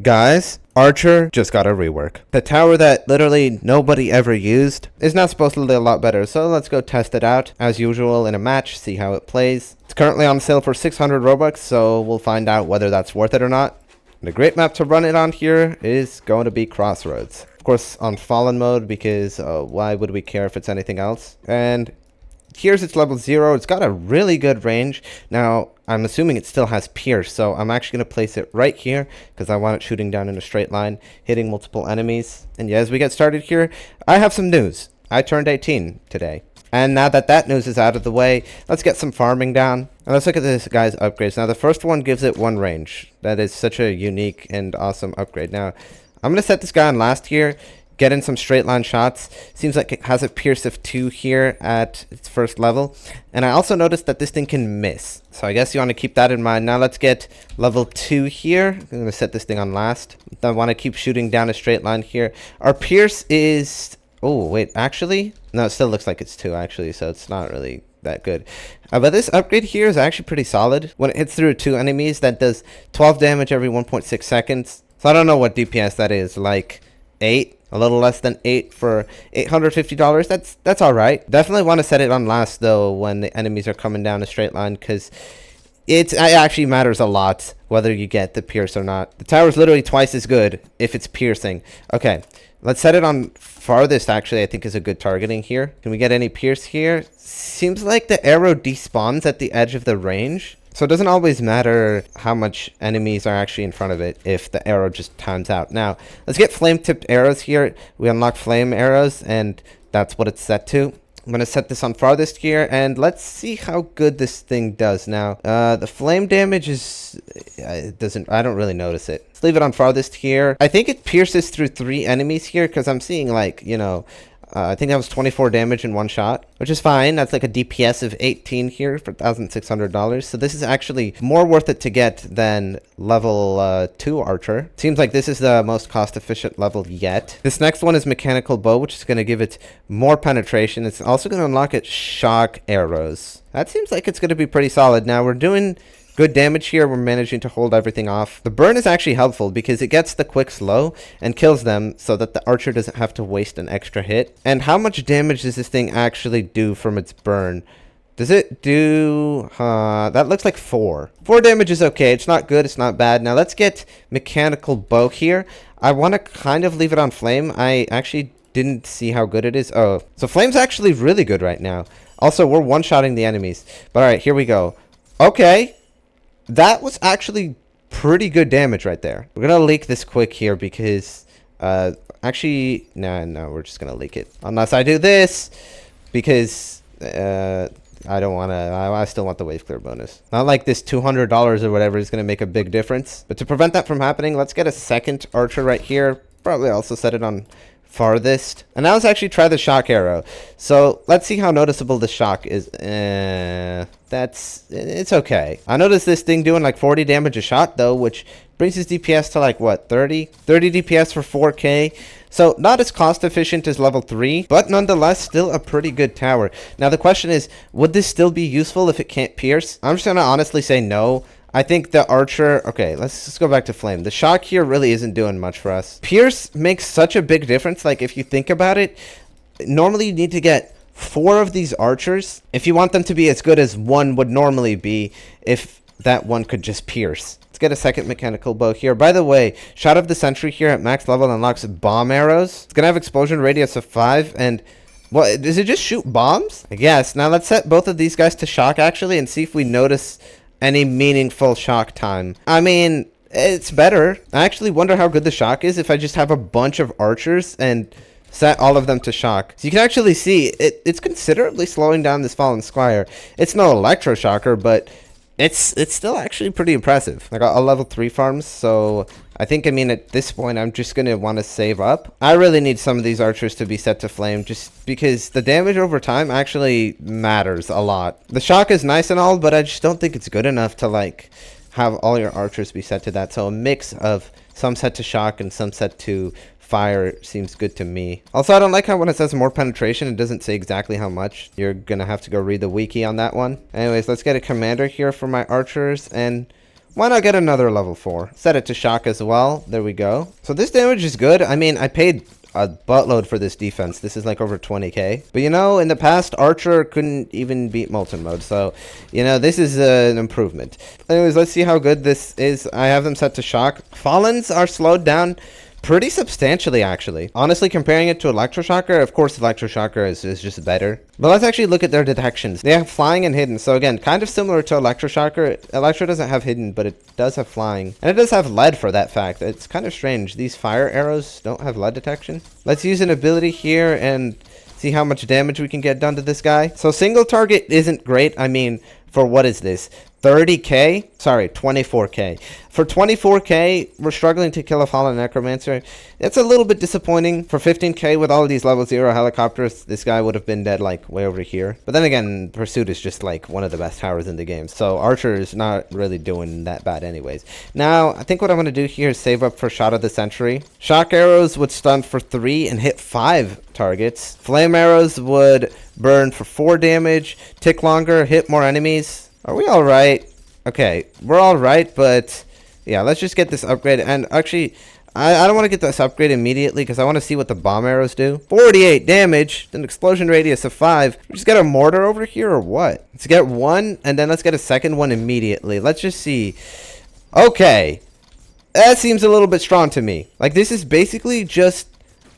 Guys, Archer just got a rework. The tower that literally nobody ever used is now supposed to look a lot better, so let's go test it out as usual in a match, see how it plays. It's currently on sale for 600 Robux, so we'll find out whether that's worth it or not. And a great map to run it on here is going to be Crossroads. Of course, on Fallen mode, because why would we care if it's anything else? And here's its level 0. It's got a really good range. Now, I'm assuming it still has Pierce, so I'm actually going to place it right here because I want it shooting down in a straight line, hitting multiple enemies. And yeah, as we get started here, I have some news. I turned 18 today. And now that that news is out of the way, let's get some farming down. And let's look at this guy's upgrades. Now, the first one gives it 1 range. That is such a unique and awesome upgrade. Now, I'm going to set this guy on last here. Get in some straight line shots. Seems like it has a Pierce of 2 here at its first level. And I also noticed that this thing can miss. So I guess you want to keep that in mind. Now let's get level 2 here. I'm going to set this thing on last. I want to keep shooting down a straight line here. Our Pierce is... Oh, wait, actually? No, it still looks like it's 2, actually, so it's not really that good. But this upgrade here is actually pretty solid. When it hits through 2 enemies, that does 12 damage every 1.6 seconds. So I don't know what DPS that is, like 8? A little less than 8 for $850. That's all right. Definitely want to set it on last, though, when the enemies are coming down a straight line, because it actually matters a lot whether you get the Pierce or not. The tower is literally twice as good if it's piercing. Okay, let's set it on farthest, actually, I think is a good targeting here. Can we get any Pierce here? Seems like the arrow despawns at the edge of the range. So it doesn't always matter how much enemies are actually in front of it if the arrow just times out. Now, let's get flame-tipped arrows here. We unlock flame arrows, and that's what it's set to. I'm going to set this on farthest here, and let's see how good this thing does. Now, the flame damage is... I don't really notice it. Let's leave it on farthest here. I think it pierces through 3 enemies here, because I'm seeing, like, you know... I think that was 24 damage in 1 shot, which is fine. That's like a DPS of 18 here for $1,600. So this is actually more worth it to get than level 2 Archer. Seems like this is the most cost-efficient level yet. This next one is Mechanical Bow, which is going to give it more penetration. It's also going to unlock its shock arrows. That seems like it's going to be pretty solid. Now, we're doing... good damage here. We're managing to hold everything off. The burn is actually helpful because it gets the quick slow and kills them so that the archer doesn't have to waste an extra hit. And how much damage does this thing actually do from its burn? Does it do... that looks like 4. 4 damage is okay. It's not good. It's not bad. Now let's get Mechanical Bow here. I want to kind of leave it on flame. I actually didn't see how good it is. Oh, so flame's actually really good right now. Also, we're one-shotting the enemies. But all right, here we go. Okay. That was actually pretty good damage right there. We're going to leak this quick here because, actually, no, we're just going to leak it. Unless I do this, because I don't want to, I still want the wave clear bonus. Not like this $200 or whatever is going to make a big difference. But to prevent that from happening, let's get a second archer right here. Probably also set it on farthest. And now let's actually try the shock arrow. So let's see how noticeable the shock is. It's okay. I noticed this thing doing like 40 damage a shot though, which brings his DPS to like what, 30 DPS for 4K. So not as cost efficient as level 3, but nonetheless still a pretty good tower. Now the question is, would this still be useful if it can't pierce? I'm just gonna honestly say no. I think the archer... Okay, let's go back to flame. The shock here really isn't doing much for us. Pierce makes such a big difference. Like, if you think about it, normally you need to get 4 of these archers if you want them to be as good as 1 would normally be if that one could just pierce. Let's get a second Mechanical Bow here. By the way, Shot of the Century here at max level unlocks bomb arrows. It's going to have explosion radius of 5 and... What, does it just shoot bombs? I guess. Now let's set both of these guys to shock actually and see if we notice... any meaningful shock time. I mean, it's better. I actually wonder how good the shock is if I just have a bunch of archers and set all of them to shock. So you can actually see it's considerably slowing down this Fallen Squire. It's no electroshocker, but it's still actually pretty impressive. I got a level 3 farms, so I think, I mean, at this point, I'm just going to want to save up. I really need some of these archers to be set to flame just because the damage over time actually matters a lot. The shock is nice and all, but I just don't think it's good enough to, like, have all your archers be set to that. So a mix of some set to shock and some set to fire seems good to me. Also, I don't like how when it says more penetration, it doesn't say exactly how much. You're going to have to go read the wiki on that one. Anyways, let's get a commander here for my archers and... why not get another level 4? Set it to shock as well. There we go. So this damage is good. I mean, I paid a buttload for this defense. This is like over 20k. But you know, in the past, Archer couldn't even beat Molten Mode. So, you know, this is an improvement. Anyways, let's see how good this is. I have them set to shock. Fallens are slowed down pretty substantially, actually. Honestly, comparing it to Electroshocker, of course, Electroshocker is just better. But let's actually look at their detections. They have flying and hidden. So again, kind of similar to Electroshocker. Electro doesn't have hidden, but it does have flying. And it does have lead for that fact. It's kind of strange. These fire arrows don't have lead detection. Let's use an ability here and see how much damage we can get done to this guy. So single target isn't great. I mean, for what is this? 30k? Sorry, 24k. For 24k, we're struggling to kill a Fallen Necromancer. It's a little bit disappointing. For 15k with all of these level 0 helicopters, this guy would have been dead like way over here. But then again, Pursuit is just like one of the best towers in the game. So Archer is not really doing that bad anyways. Now, I think what I'm going to do here is save up for Shot of the Century. Shock arrows would stun for 3 and hit 5 targets. Flame arrows would burn for 4 damage, tick longer, hit more enemies. Are we alright? Okay, we're alright, but yeah, let's just get this upgrade. And actually, I don't want to get this upgrade immediately because I want to see what the bomb arrows do. 48 damage, an explosion radius of 5. We just get a mortar over here or what? Let's get one, and then let's get a second one immediately. Let's just see. Okay, that seems a little bit strong to me. Like, this is basically just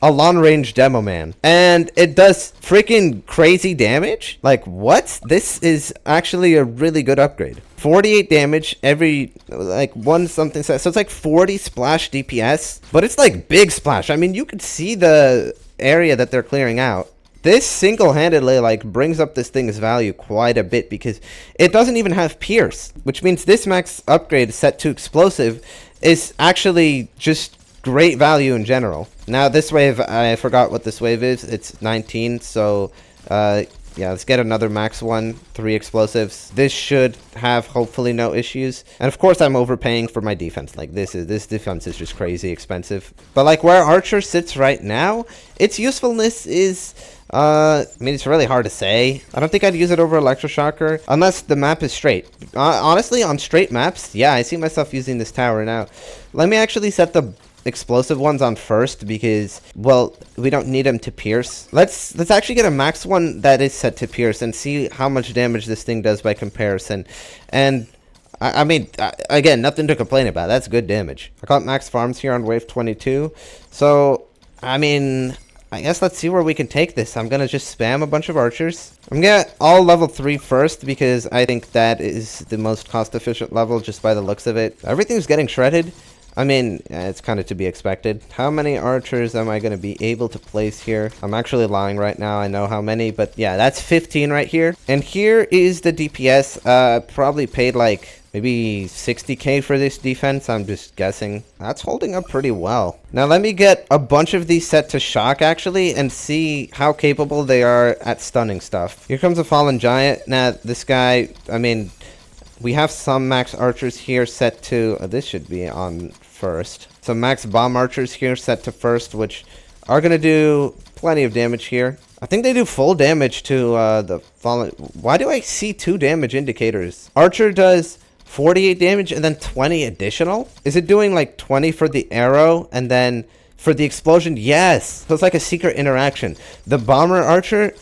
a long-range demo man, and it does freaking crazy damage. Like, what? This is actually a really good upgrade. 48 damage every like one something, so it's like 40 splash DPS, but it's like big splash. I mean, you could see the area that they're clearing out. This single-handedly like brings up this thing's value quite a bit because it doesn't even have pierce, which means this max upgrade set to explosive is actually just great value in general. Now this wave, I forgot what this wave is. It's 19, so yeah, let's get another max one, 3 explosives. This should have hopefully no issues. And of course I'm overpaying for my defense. Like this defense is just crazy expensive. But like where Archer sits right now, its usefulness is I mean, it's really hard to say. I don't think I'd use it over Electroshocker unless the map is straight. Honestly, on straight maps, yeah, I see myself using this tower now. Let me actually set the explosive ones on first because, well, we don't need them to pierce. Let's actually get a max one that is set to pierce and see how much damage this thing does by comparison. And I mean, again, nothing to complain about. That's good damage. I got max farms here on wave 22. So, I mean, I guess let's see where we can take this. I'm gonna just spam a bunch of archers. I'm gonna get all level 3 first because I think that is the most cost efficient level just by the looks of it. Everything's getting shredded. I mean, it's kind of to be expected. How many archers am I going to be able to place here? I'm actually lying right now. I know how many, but yeah, that's 15 right here. And here is the DPS. Probably paid like maybe 60k for this defense. I'm just guessing. That's holding up pretty well. Now let me get a bunch of these set to shock actually and see how capable they are at stunning stuff. Here comes a fallen giant. Now this guy, I mean, we have some max archers here set to, this should be on first. Some max bomb archers here set to first, which are going to do plenty of damage here. I think they do full damage to the fallen. Why do I see 2 damage indicators? Archer does 48 damage and then 20 additional? Is it doing like 20 for the arrow and then for the explosion? Yes. So it's like a secret interaction. The bomber archer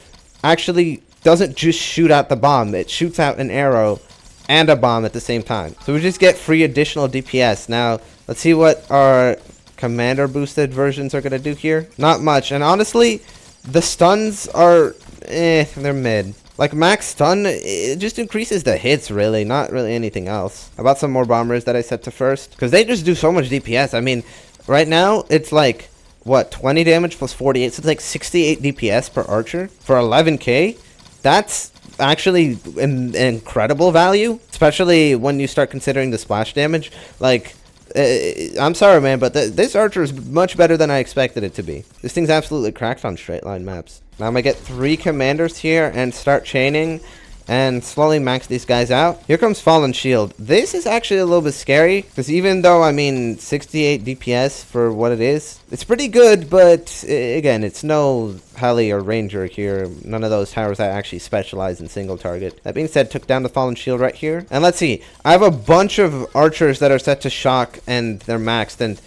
actually doesn't just shoot out the bomb. It shoots out an arrow and a bomb at the same time. So we just get free additional DPS. Now, let's see what our commander boosted versions are going to do here. Not much. And honestly, the stuns are, they're mid. Like max stun, it just increases the hits really, not really anything else. How about some more bombers that I set to first? Because they just do so much DPS. I mean, right now, it's like, what, 20 damage plus 48? So it's like 68 DPS per archer for 11k. That's actually an incredible value, especially when you start considering the splash damage. Like, I'm sorry, man, but this archer is much better than I expected it to be. This thing's absolutely cracked on straight line maps. Now I'm gonna get 3 commanders here and start chaining, and slowly max these guys out. Here comes Fallen Shield. This is actually a little bit scary, because even though, I mean, 68 DPS for what it is, it's pretty good, but again, it's no Heli or Ranger here. None of those towers that actually specialize in single target. That being said, took down the Fallen Shield right here. And let's see, I have a bunch of archers that are set to shock, and they're maxed, and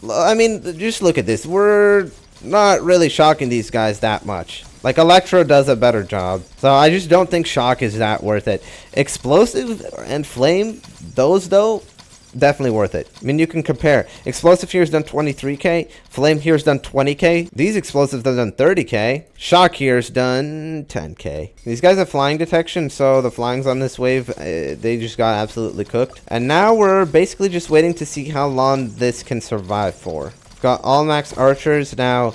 I mean, just look at this. We're not really shocking these guys that much. Like, Electro does a better job. So I just don't think shock is that worth it. Explosive and flame, those though, definitely worth it. I mean, you can compare. Explosive here is done 23k. Flame here is done 20k. These explosives are done 30k. Shock here is done 10k. These guys have flying detection, so the flyings on this wave, they just got absolutely cooked. And now we're basically just waiting to see how long this can survive for. Got all max archers now.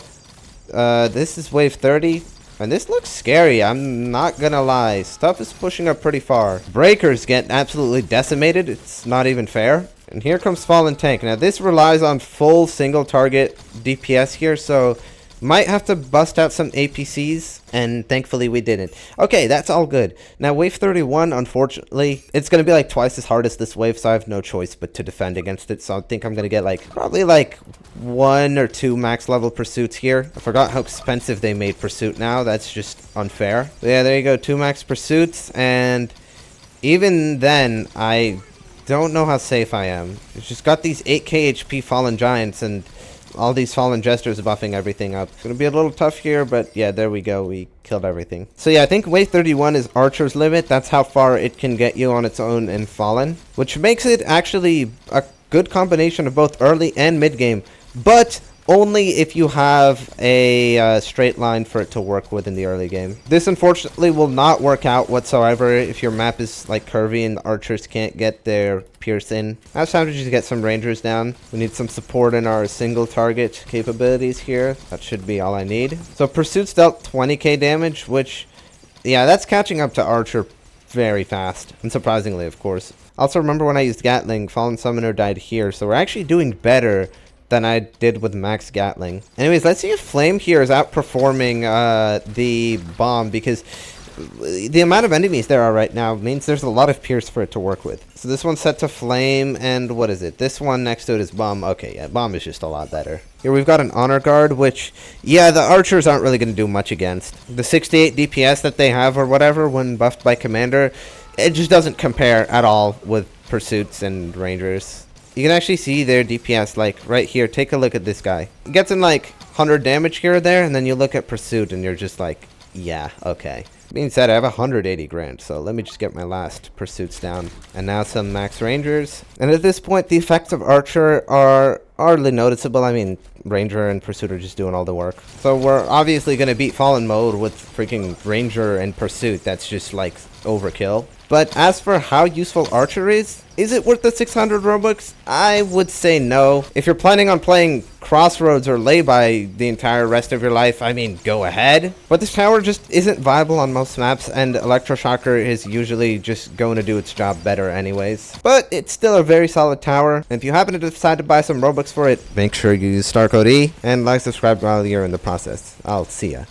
This is wave 30. And this looks scary, I'm not gonna lie. Stuff is pushing up pretty far. Breakers get absolutely decimated. It's not even fair. And here comes Fallen Tank. Now this relies on full single target DPS here, so might have to bust out some APCs, and thankfully we didn't. Okay, that's all good. Now wave 31, unfortunately, it's going to be like twice as hard as this wave, so I have no choice but to defend against it. So I think I'm going to get like probably like 1 or 2 max level pursuits here. I forgot how expensive they made pursuit now. That's just unfair. But yeah, there you go, 2 max pursuits, and even then I don't know how safe I am. It's just got these 8k HP fallen giants and all these fallen jesters buffing everything up. It's gonna be a little tough here, but yeah, there we go. We killed everything. So yeah, I think wave 31 is Archer's limit. That's how far it can get you on its own in Fallen, which makes it actually a good combination of both early and mid game, but only if you have a straight line for it to work with in the early game. This unfortunately will not work out whatsoever if your map is like curvy and the archers can't get their pierce in. Now it's time to just get some rangers down. We need some support in our single target capabilities here. That should be all I need. So pursuits dealt 20k damage, which, yeah, that's catching up to archer very fast, unsurprisingly, of course. Also, remember when I used Gatling, Fallen Summoner died here, so we're actually doing better than I did with max Gatling. Anyways, let's see if Flame here is outperforming the bomb, because the amount of enemies there are right now means there's a lot of pierce for it to work with. So this one's set to Flame, and what is it? This one next to it is Bomb. Okay, yeah, Bomb is just a lot better. Here we've got an Honor Guard, which, yeah, the archers aren't really going to do much against. The 68 DPS that they have or whatever when buffed by Commander, it just doesn't compare at all with Pursuits and Rangers. You can actually see their DPS, like, right here. Take a look at this guy. He gets in, like, 100 damage here or there, and then you look at Pursuit, and you're just like, yeah, okay. Being said, I have 180 grand, so let me just get my last Pursuits down. And now some max Rangers. And at this point, the effects of Archer are hardly noticeable. I mean, Ranger and Pursuit are just doing all the work. So we're obviously going to beat Fallen mode with freaking Ranger and Pursuit. That's just, like, overkill. But as for how useful Archer is it worth the 600 Robux? I would say no. If you're planning on playing Crossroads or Lay-By the entire rest of your life, I mean, go ahead. But this tower just isn't viable on most maps, and Electroshocker is usually just going to do its job better anyways. But it's still a very solid tower, and if you happen to decide to buy some Robux for it, make sure you use star code E, and like, subscribe while you're in the process. I'll see ya.